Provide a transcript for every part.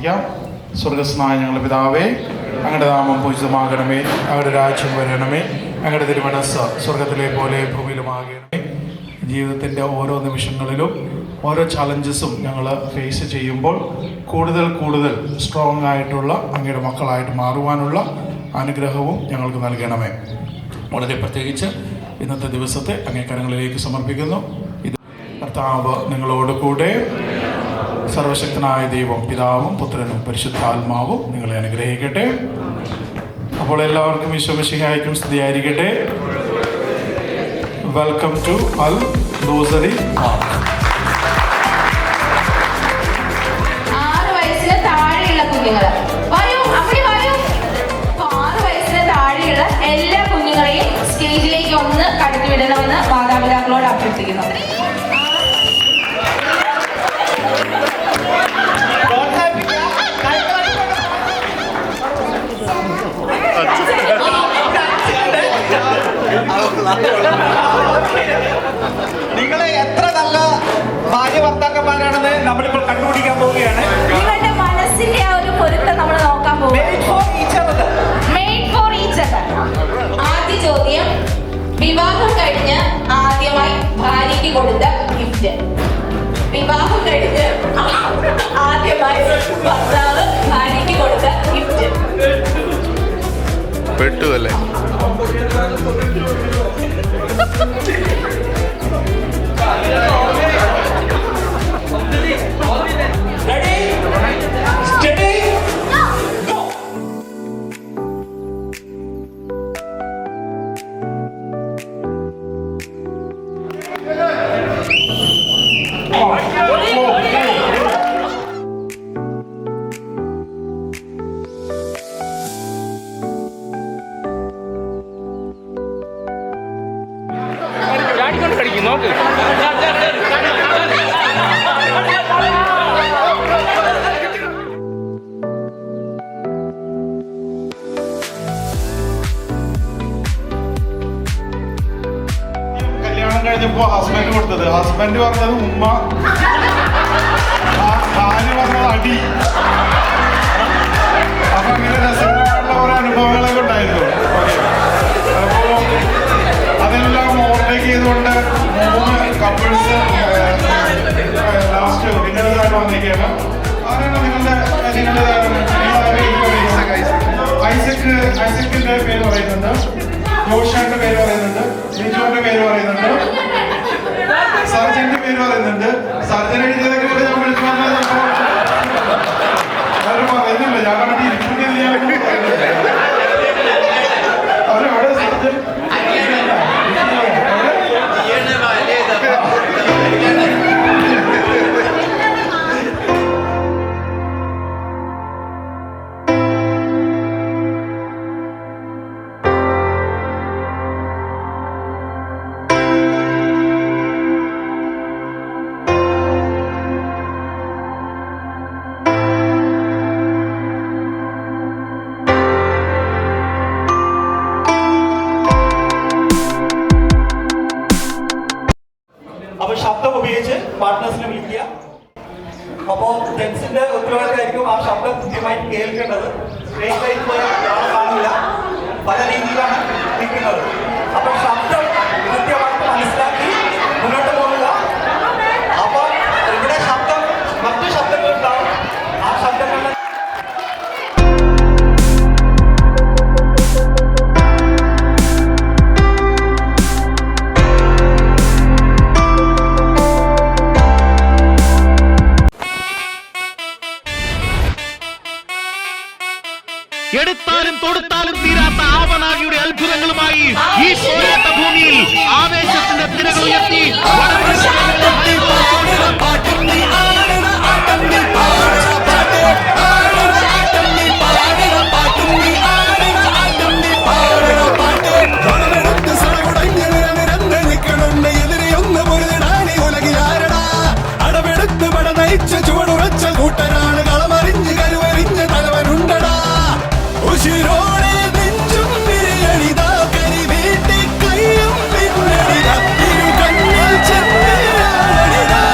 പ്രാർത്ഥിക്കാം. സ്വർഗസ്നായ ഞങ്ങളുടെ പിതാവേ, അങ്ങയുടെ നാമം പൂജിതമാകണമേ, അങ്ങയുടെ രാജ്യം വരണമേ, അങ്ങയുടെ തിരുമനസ്സ് സ്വർഗത്തിലെ പോലെ ഭൂമിയിലുമാകണമേ. ജീവിതത്തിൻ്റെ ഓരോ നിമിഷങ്ങളിലും ഓരോ ചാലഞ്ചസും ഞങ്ങൾ ഫേസ് ചെയ്യുമ്പോൾ കൂടുതൽ സ്ട്രോങ് ആയിട്ടുള്ള അങ്ങയുടെ മക്കളായിട്ട് മാറുവാനുള്ള അനുഗ്രഹവും ഞങ്ങൾക്ക് നൽകണമേ. വളരെ പ്രത്യേകിച്ച് ഇന്നത്തെ ദിവസത്തെ അങ്ങേ കരങ്ങളിലേക്ക് സമർപ്പിക്കുന്നു. ഇത് കർത്താവ് നിങ്ങളോട് കൂടെ. സർവശക്തനായ ദൈവം പിതാവും പുത്രനും പരിശുദ്ധാത്മാവും നിങ്ങളെ അനുഗ്രഹിക്കട്ടെ. അപ്പോൾ എല്ലാവർക്കും ഈശോമിശിഹായ്ക്കും സ്തുതിയായിരിക്കട്ടെ. Welcome to Al Rosary Park. 6 വയസ്സിന് താഴെയുള്ള കുഞ്ഞുങ്ങൾ വരൂ, അവിടെ വരൂ. 6 വയസ്സിന് താഴെയുള്ള എല്ലാ കുഞ്ഞുങ്ങളെയും സ്റ്റേജിലേക്ക് ഒന്ന് കടത്തിവിടണമെന്ന് മാതാപിതാക്കളോട് അഭ്യർത്ഥിക്കുന്നു. നിങ്ങളെ എത്ര നല്ല ഭാര്യ ഭർത്താക്കന്മാരാണെന്ന് നമ്മളിപ്പോൾ കണ്ടുപിടിക്കാൻ പോവുകയാണ്. നിങ്ങളുടെ മനസ്സിന്റെ ആ ഒരു പൊരുത്തം നമ്മൾ നോക്കാൻ പോകും. ആദ്യ ചോദ്യം, വിവാഹം കഴിഞ്ഞ് ആദ്യമായി ഭാര്യയ്ക്ക് കൊടുത്ത ഗിഫ്റ്റ്. വിവാഹം കഴിഞ്ഞ് ആദ്യമായി ഭർത്താവ് ഭാര്യയ്ക്ക് കൊടുത്ത ഗിഫ്റ്റ്. പെട്ടുവല്ലേ? നോക്ക്. കല്യാണം കഴിഞ്ഞപ്പോ ഹസ്ബൻഡ് കൊടുത്തത്, ഹസ്ബൻഡ് പറഞ്ഞത് ഉമ്മ, ഭാര്യ പറഞ്ഞത് അടി. അപ്പൊ അങ്ങനെ രസകരമായിട്ടുള്ള ഓരോ അനുഭവങ്ങളൊക്കെ ഉണ്ടായിരുന്നു. അപ്പോ അതെല്ലാം ഓവർടേക്ക് ചെയ്തുകൊണ്ട് 3 കപ്പിൾസ് ലാസ്റ്റ് വിന്നേഴ്സായിട്ട് വന്നിരിക്കുകയാണ്. ആരാണ് ഐസക്കിന്റെ പേര് പറയുന്നുണ്ട്, ജോഷാന്റെ പേര് പറയുന്നുണ്ട്, ലിജോന്റെ പേര് പറയുന്നുണ്ട്, സർജന്റെ പേര് പറയുന്നുണ്ട്. സർജൻ എഴുതിയതൊക്കെ കൂടെ ഞാൻ വിളിച്ചു പറഞ്ഞാൽ അവര് പറയുന്നില്ല, ഞാൻ കണ്ടി ഇരിക്കുന്നത് അവരവിടെ സർജൻ ശബ്ദം ഉപയോഗിച്ച് പാർട്ട്നേഴ്സിനെ വിളിക്കുക. അപ്പോൾ ജെൻസിന്റെ ഉത്തരവാദിത്തമായിരിക്കും ആ ശബ്ദം കൃത്യമായി കേൾക്കേണ്ടത്. സ്ട്രേറ്റ് ലൈൻ കാണില്ല, പല രീതിയിലാണ് നിൽക്കുന്നത്. അപ്പോൾ ശബ്ദം കൃത്യമായിട്ട് മനസ്സിലാക്കി മുന്നോട്ട് പോകുക. അപ്പോൾ ഇവിടെ ശബ്ദം, മറ്റു ശബ്ദങ്ങൾ ഉണ്ടാവും. ആ ശബ്ദങ്ങളുടെ എടുത്താലും തൊടുത്താലും തീരാത്ത ആവനാഴിയുടെ അത്ഭുതങ്ങളുമായി ഈ പോരാട്ട ഭൂമിയിൽ ആവേശത്തിന്റെ തിരകൾ ഉയർത്തി ചുവടുറച്ച കൂട്ടരാണ് കളമറിഞ്ഞ് കരുവറിഞ്ഞ് തലവനുണ്ടടാ. ഉശിരോടെ നെഞ്ചും വിരിയണിതാ, കരി വീട്ടി കയ്യും പിന്നണിതാ, ഇരു കണ്ണിൽ ചെന്നിടാ.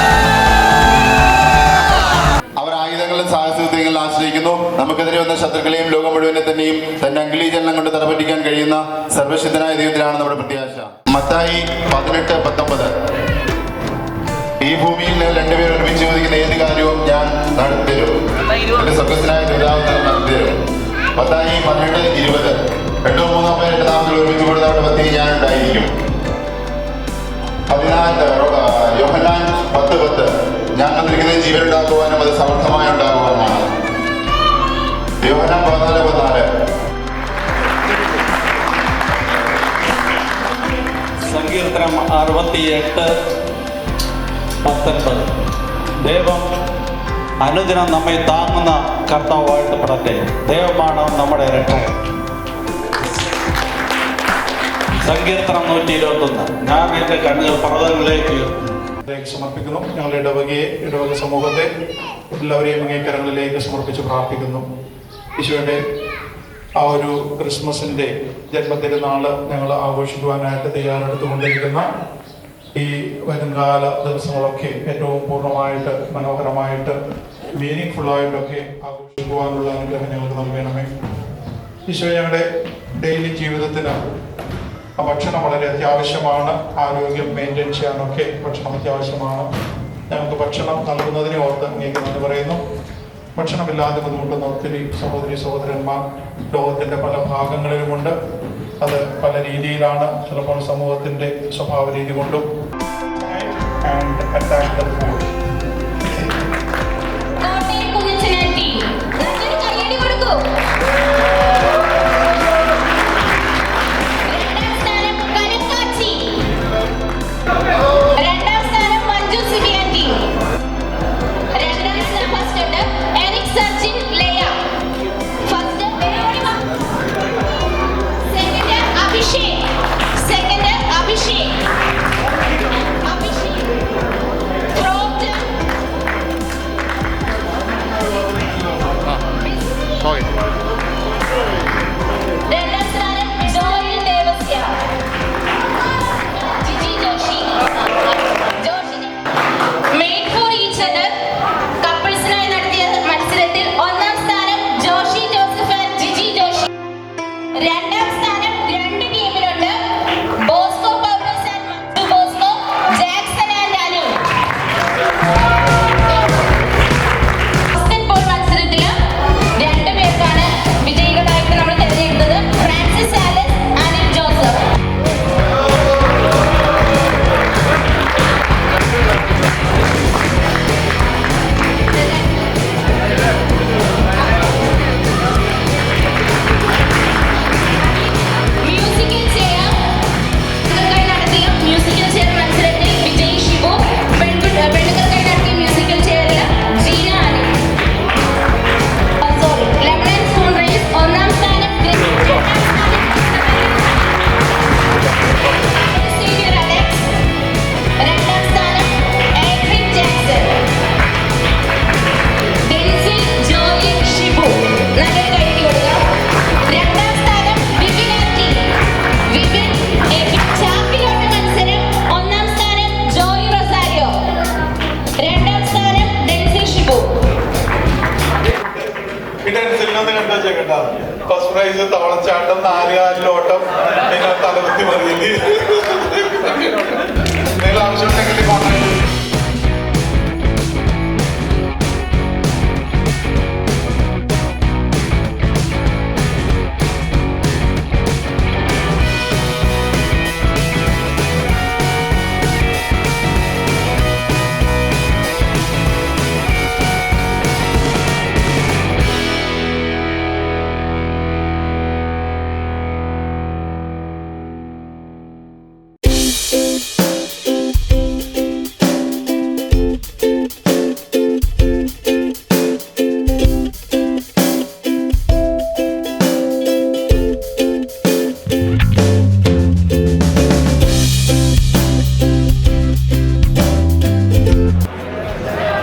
വരുന്ന ശത്രുക്കളെയും ലോകം മുഴുവനെ തന്നെയും തന്റെ അംഗുലീചലനം കൊണ്ട് തറപറ്റിക്കാൻ കഴിയുന്ന സർവശക്തനായ ദൈവത്തിലാണ് നമ്മുടെ പ്രത്യാശ. മത്തായി 18:19. ഈ ഭൂമിയിൽ രണ്ടുപേർ ഒരുമിച്ച് ചോദിക്കുന്ന ഏത് കാര്യവും ഞാൻ നടത്തിത്തരും, എന്റെ സ്വർഗസ്ഥനായ പിതാവ് നടത്തിത്തരും. മത്തായി 18:20. 2-3 പേർ എന്റെ നാമത്തിൽ ഒരുമിച്ച് കൊടുത്ത അവിടെ മധ്യയിൽ ഞാൻ ഉണ്ടായിരിക്കും. യോഹന്നാൻ 10:10. ഞാൻ വന്നിരിക്കുന്നത് ജീവൻ ഉണ്ടാക്കുവാനും അത് സമർത്ഥമായി ഉണ്ടാക്കുവാനാണ്. യോഹന്നാൻ 14:14. സങ്കീർത്തനം 68:19. ദൈവം അനുദിനം നമ്മെ താങ്ങുന്ന കർത്താവ് വാഴ്ത്തപ്പെടട്ടെ. ദൈവമാണ് നമ്മുടെ രക്ഷകൻ. സങ്കീർത്തനം 121. ഞാൻ എൻ്റെ കണ്ണുകൾ പർവ്വതങ്ങളിലേക്ക് സമർപ്പിക്കുന്നു. ഞങ്ങളുടെ ഇടവക സമൂഹത്തെ എല്ലാവരെയും അങ്ങേക്കരങ്ങളിലേക്ക് സമർപ്പിച്ച് പ്രാർത്ഥിക്കുന്നു. ഈശോയുടെ ആ ഒരു ക്രിസ്മസിൻ്റെ ജന്മതിരുനാൾ ഞങ്ങൾ ആഘോഷിക്കുവാനായിട്ട് തയ്യാറെടുത്തുകൊണ്ടിരിക്കുന്ന ഈ വരുംകാല ദിവസങ്ങളൊക്കെ ഏറ്റവും പൂർണ്ണമായിട്ട് മനോഹരമായിട്ട് മീനിങ് ഫുള്ളായിട്ടൊക്കെ ആഘോഷിക്കുവാനുള്ള അനുഗ്രഹം ഞങ്ങൾക്ക് നൽകണമേ. ഈശോ ഞങ്ങളുടെ ഡെയിലി ജീവിതത്തിന് ഭക്ഷണം വളരെ അത്യാവശ്യമാണ്. ആരോഗ്യം മെയിൻറ്റെയിൻ ചെയ്യാനൊക്കെ ഭക്ഷണം അത്യാവശ്യമാണ്. ഞങ്ങൾക്ക് ഭക്ഷണം നൽകുന്നതിനെ ഓർത്ത് അങ്ങേക്ക് നന്ദി പറയുന്നു. ഭക്ഷണമില്ലാതെ ബുദ്ധിമുട്ടുന്ന ഒത്തിരി സഹോദരി സഹോദരന്മാർ ലോകത്തിൻ്റെ പല ഭാഗങ്ങളിലുമുണ്ട്. അത് പല രീതിയിലാണ്. ചിലപ്പോൾ സമൂഹത്തിൻ്റെ സ്വഭാവ രീതി കൊണ്ടും and attack the food. First prize തവളച്ചാട്ടം, 4 കാലിലോട്ടം, നിങ്ങൾ തലകുത്തി മറിയില്ല. എന്തെങ്കിലും ആവശ്യമുണ്ടെങ്കിൽ കോൺടാക്ട്.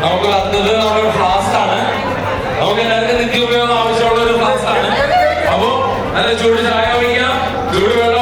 നമുക്ക് തന്നത് നമ്മുടെ ഫ്ലാസ്ക് ആണ്. നമുക്ക് എല്ലാവർക്കും നിത്യോപയോഗം ആവശ്യമുള്ള ഒരു ഫ്ലാസ്ക് ആണ്. അപ്പൊ നല്ല ചൂട് ചായ വയ്ക്കാം, ചൂട് വെള്ളം